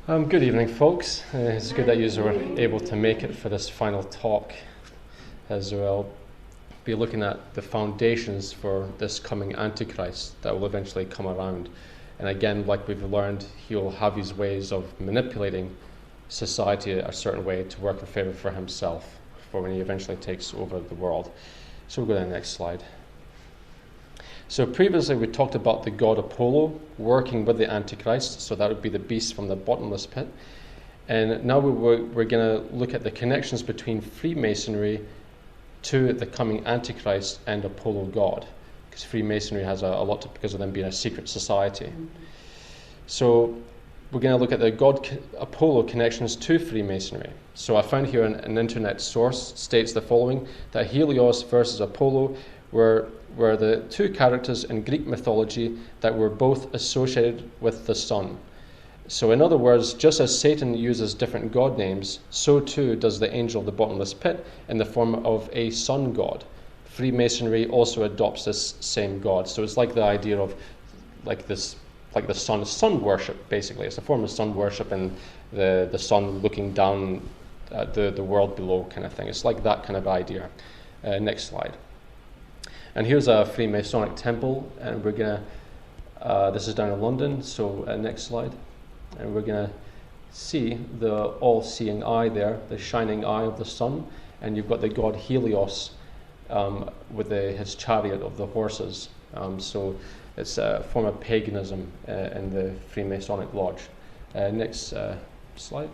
Good evening, folks. It's good that you were able to make it for this final talk, as we'll be looking at the foundations for this coming Antichrist that will eventually come around. And again, like we've learned, he will have his ways of manipulating society a certain way to work in favor for himself, for when he eventually takes over the world. So we'll go to the next slide. So previously we talked about the god Apollo working with the Antichrist, so that would be the beast from the bottomless pit. And now we're going to look at the connections between Freemasonry to the coming Antichrist and Apollo god, because Freemasonry has a lot to, because of them being a secret society. So we're going to look at the god Apollo connections to Freemasonry. So I found here an internet source states the following, that Helios versus Apollo were the two characters in Greek mythology that were both associated with the sun. So in other words, just as Satan uses different god names, so too does the angel of the bottomless pit in the form of a sun god. Freemasonry also adopts this same god. So it's like the idea of like the sun worship, basically. It's a form of sun worship and the sun looking down at the world below kind of thing. It's like that kind of idea. Next slide. And here's a Freemasonic temple, and we're going to, this is down in London, so next slide. And we're going to see the all-seeing eye there, the shining eye of the sun, and you've got the god Helios with his chariot of the horses. So it's a form of paganism in the Freemasonic lodge. Next slide.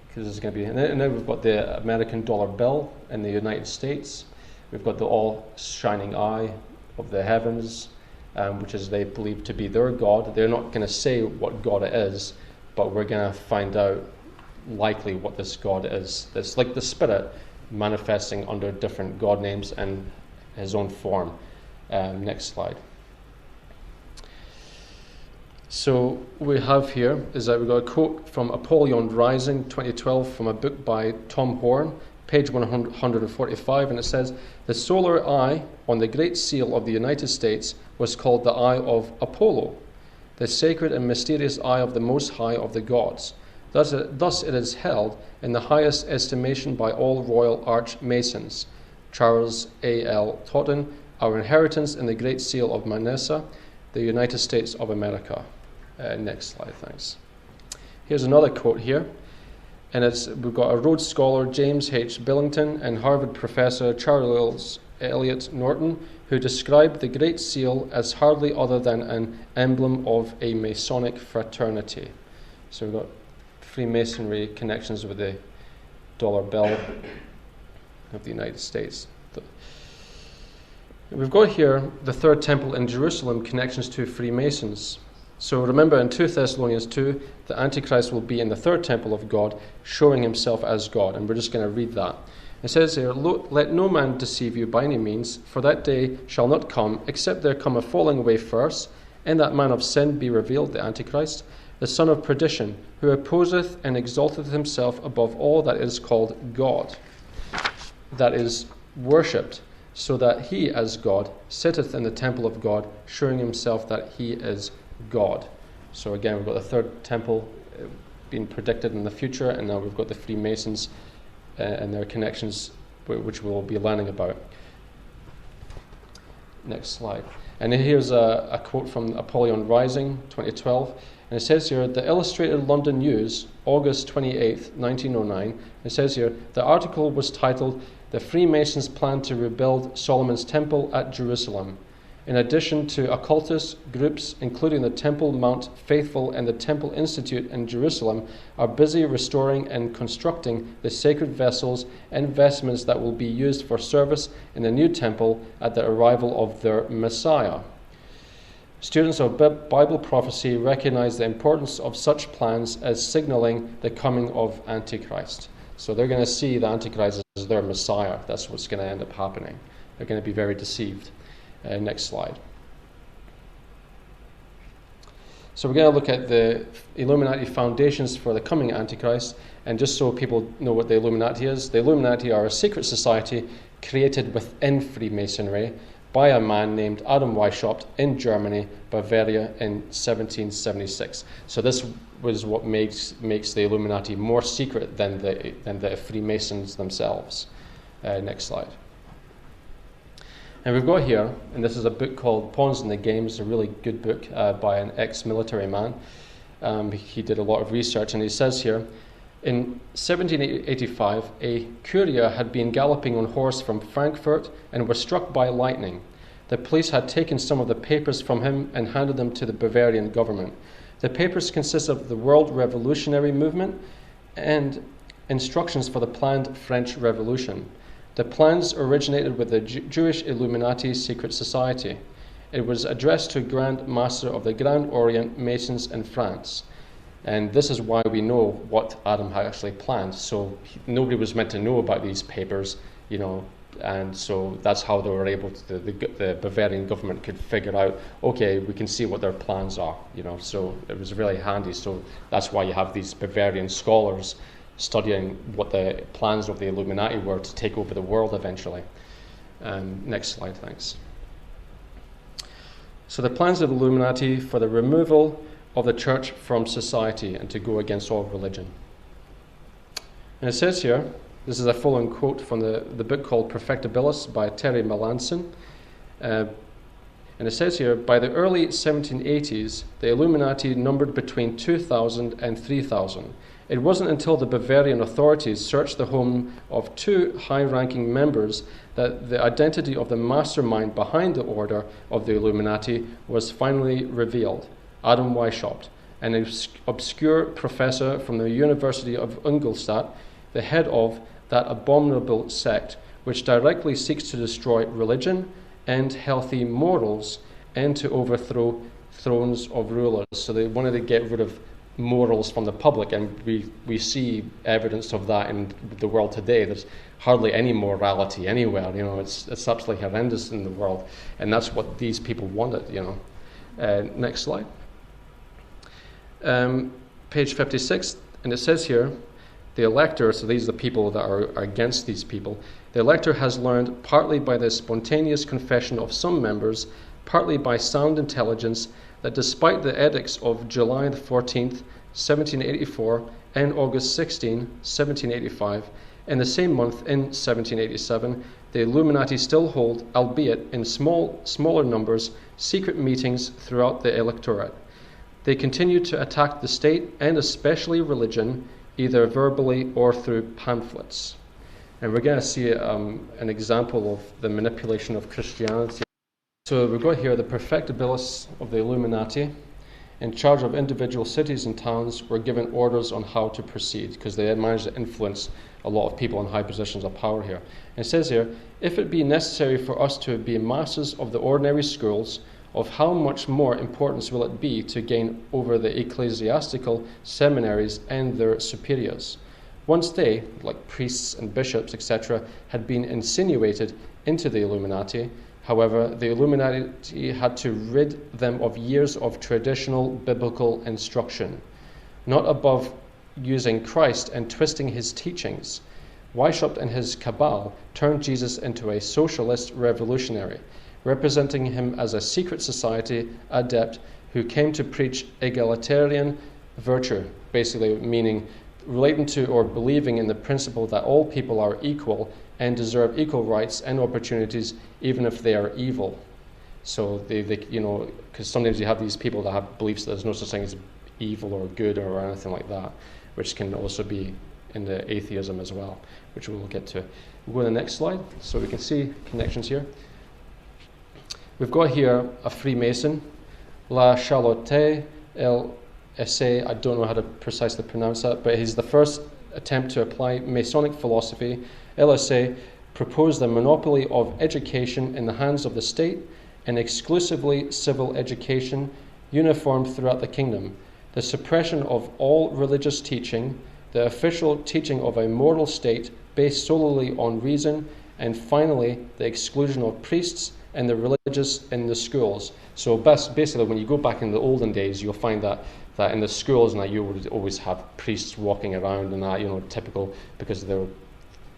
Because this is going to be, and then we've got the American dollar bill in the United States. We've got the all-shining eye of the heavens, which is they believe to be their god. They're not going to say what god it is, but we're going to find out likely what this god is. It's like the spirit manifesting under different god names and his own form. Next slide. So we have here is that we've got a quote from Apollyon Rising 2012 from a book by Tom Horn, page 145, and it says, "The solar eye on the Great Seal of the United States was called the Eye of Apollo, the sacred and mysterious eye of the Most High of the gods. Thus it is held in the highest estimation by all Royal Arch Masons. Charles A. L. Totten, our inheritance in the Great Seal of Manessa, the United States of America." Next slide, thanks. Here's another quote here. And we've got a Rhodes Scholar, James H. Billington, and Harvard Professor Charles Eliot Norton, who described the Great Seal as hardly other than an emblem of a Masonic fraternity. So we've got Freemasonry connections with the dollar bill of the United States. We've got here the Third Temple in Jerusalem connections to Freemasons. So remember in 2 Thessalonians 2, the Antichrist will be in the third temple of God, showing himself as God. And we're just going to read that. It says here, "Let no man deceive you by any means, for that day shall not come, except there come a falling away first, and that man of sin be revealed, the Antichrist, the son of perdition, who opposeth and exalteth himself above all that is called God, that is worshipped, so that he as God sitteth in the temple of God, showing himself that he is God." So again, we've got the third temple being predicted in the future, and now we've got the Freemasons and their connections, which we'll be learning about. Next slide. And here's a quote from Apollyon Rising, 2012, and it says here, the Illustrated London News, August 28th, 1909, it says here, the article was titled, "The Freemasons Plan to Rebuild Solomon's Temple at Jerusalem. In addition to occultist groups, including the Temple Mount Faithful and the Temple Institute in Jerusalem, are busy restoring and constructing the sacred vessels and vestments that will be used for service in the new temple at the arrival of their Messiah. Students of Bible prophecy recognize the importance of such plans as signaling the coming of Antichrist." So they're going to see the Antichrist as their Messiah. That's what's going to end up happening. They're going to be very deceived. Next slide. So we're going to look at the Illuminati foundations for the coming Antichrist, and just so people know what the Illuminati is, the Illuminati are a secret society created within Freemasonry by a man named Adam Weishaupt in Germany, Bavaria, in 1776. So this was what makes the Illuminati more secret than the Freemasons themselves. Next slide. And we've got here, and this is a book called Pawns in the Game. It's a really good book by an ex-military man. He did a lot of research, and he says here, in 1785, a courier had been galloping on horse from Frankfurt and was struck by lightning. The police had taken some of the papers from him and handed them to the Bavarian government. The papers consist of the World Revolutionary Movement and instructions for the planned French Revolution. The plans originated with the Jewish Illuminati secret society. It was addressed to Grand Master of the Grand Orient Masons in France. And this is why we know what Adam had actually planned. So nobody was meant to know about these papers, and so that's how they were able to, the Bavarian government could figure out, okay, we can see what their plans are, so it was really handy. So that's why you have these Bavarian scholars studying what the plans of the Illuminati were to take over the world eventually. Next slide, thanks. So the plans of the Illuminati for the removal of the church from society and to go against all religion. And it says here, this is a following quote from the book called Perfectibilis by Terry Melanson. And it says here, by the early 1780s, the Illuminati numbered between 2,000 and 3,000. It wasn't until the Bavarian authorities searched the home of two high-ranking members that the identity of the mastermind behind the order of the Illuminati was finally revealed. Adam Weishaupt, an obscure professor from the University of Ingolstadt, the head of that abominable sect which directly seeks to destroy religion and healthy morals and to overthrow thrones of rulers. So they wanted to get rid of morals from the public, and we see evidence of that in the world today. There's hardly any morality anywhere. It's absolutely horrendous in the world, and that's what these people wanted. Next slide. Page 56, and it says here, the elector, so these are the people that are against these people, the elector has learned, partly by the spontaneous confession of some members, partly by sound intelligence, that despite the edicts of July the 14th, 1784, and August 16, 1785, in the same month in 1787, the Illuminati still hold, albeit in smaller numbers, secret meetings throughout the electorate. They continue to attack the state and especially religion, either verbally or through pamphlets. And we're going to see an example of the manipulation of Christianity. So we've got here the Perfectibilis of the Illuminati. In charge of individual cities and towns were given orders on how to proceed, because they had managed to influence a lot of people in high positions of power here. And it says here, if it be necessary for us to be masters of the ordinary schools, of how much more importance will it be to gain over the ecclesiastical seminaries and their superiors? Once they, like priests and bishops, etc., had been insinuated into the Illuminati, however, the Illuminati had to rid them of years of traditional biblical instruction, not above using Christ and twisting his teachings. Weishaupt and his cabal turned Jesus into a socialist revolutionary, representing him as a secret society adept who came to preach egalitarian virtue, basically meaning relating to or believing in the principle that all people are equal and deserve equal rights and opportunities, even if they are evil. So they because sometimes you have these people that have beliefs that there's no such thing as evil or good or anything like that, which can also be in the atheism as well, which we'll get to. We'll go to the next slide so we can see connections here. We've got here a Freemason, La Charlotte LSA, I don't know how to precisely pronounce that, but he's the first attempt to apply Masonic philosophy. LSA proposed the monopoly of education in the hands of the state and exclusively civil education, uniform throughout the kingdom, the suppression of all religious teaching, the official teaching of a moral state based solely on reason, and finally the exclusion of priests and the religious in the schools. So basically, when you go back in the olden days, you'll find that in the schools and that you would always have priests walking around and that, typical, because their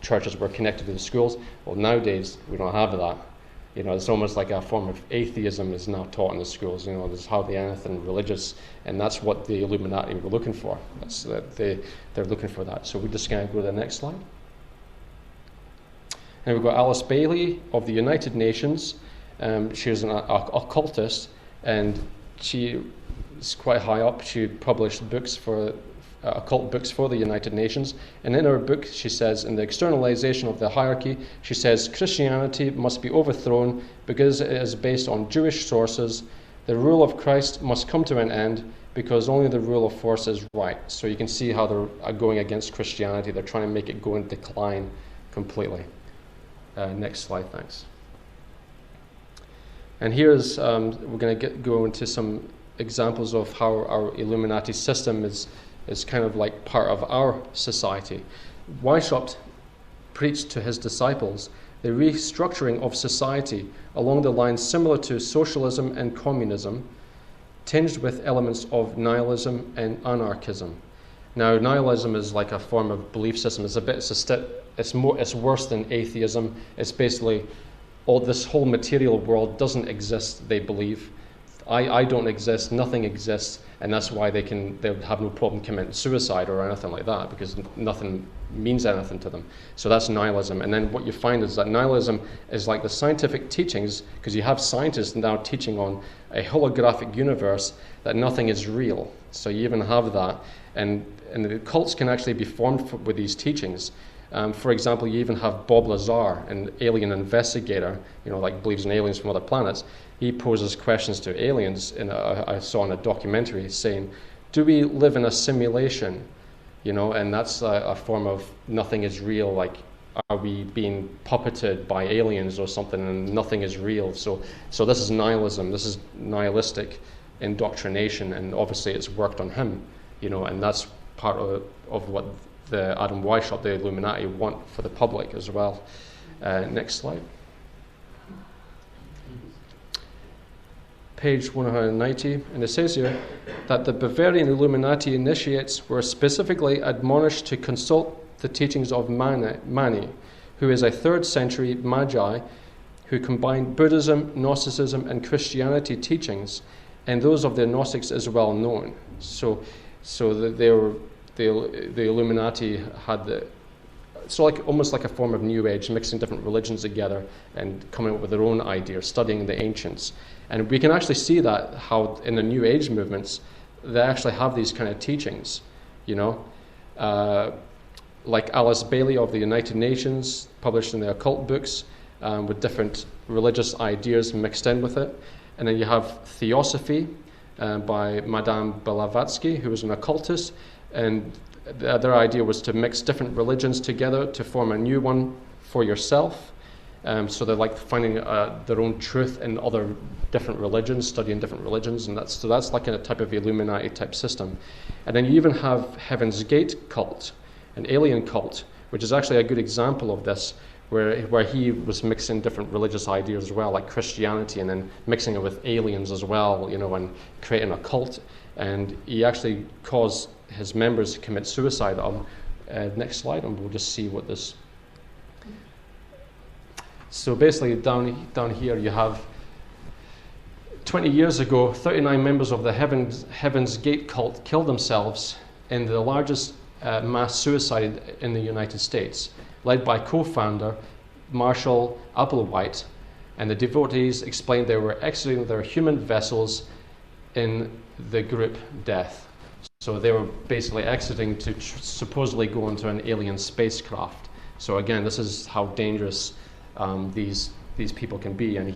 churches were connected to the schools. Well, nowadays we don't have that. You know, it's almost like a form of atheism is now taught in the schools. You know, there's hardly anything religious, and that's what the Illuminati were looking for. They're looking for that. So we're just going to go to the next slide. And we've got Alice Bailey of the United Nations. She was an occultist, and she is quite high up. She published books for occult books for the United Nations. And in her book, she says, in the externalization of the hierarchy, she says, Christianity must be overthrown because it is based on Jewish sources. The rule of Christ must come to an end because only the rule of force is right. So you can see how they're going against Christianity. They're trying to make it go in decline completely. Next slide, thanks. And here's, we're going to go into some examples of how our Illuminati system is kind of like part of our society. Weishaupt preached to his disciples the restructuring of society along the lines similar to socialism and communism, tinged with elements of nihilism and anarchism. Now, nihilism is like a form of belief system. It's worse than atheism. It's basically this whole material world doesn't exist, they believe. I don't exist, nothing exists, and that's why they would have no problem committing suicide or anything like that, because nothing means anything to them. So that's nihilism. And then what you find is that nihilism is like the scientific teachings, because you have scientists now teaching on a holographic universe that nothing is real. So you even have that, and the cults can actually be formed with these teachings. For example, you even have Bob Lazar, an alien investigator, like believes in aliens from other planets. He poses questions to aliens, I saw in a documentary, saying, do we live in a simulation? And that's a form of nothing is real, like are we being puppeted by aliens or something and nothing is real? So this is nihilism, this is nihilistic indoctrination, and obviously it's worked on him, and that's part of what the Adam Weishaupt, the Illuminati, want for the public as well. Next slide. Page 190, and it says here that the Bavarian Illuminati initiates were specifically admonished to consult the teachings of Mani, who is a 3rd century Magi who combined Buddhism, Gnosticism, and Christianity teachings, and those of the Gnostics is well known. So the Illuminati had almost like a form of New Age, mixing different religions together and coming up with their own ideas, studying the ancients. And we can actually see that how in the New Age movements, they actually have these kind of teachings, like Alice Bailey of the United Nations, published in the occult books, with different religious ideas mixed in with it. And then you have Theosophy by Madame Blavatsky, who was an occultist, and their idea was to mix different religions together to form a new one for yourself. So they're like finding their own truth in other different religions, studying different religions, and that's like a type of Illuminati type system. And then you even have Heaven's Gate cult, an alien cult, which is actually a good example of this, where he was mixing different religious ideas as well, like Christianity, and then mixing it with aliens as well, and creating a cult. And he actually caused his members to commit suicide. Next slide, and we'll just see what this. So basically, down here you have 20 years ago, 39 members of the Heaven's Gate cult killed themselves in the largest mass suicide in the United States, led by co-founder Marshall Applewhite. And the devotees explained they were exiting their human vessels in the group death. So they were basically exiting to supposedly go into an alien spacecraft. So again, this is how dangerous these people can be. And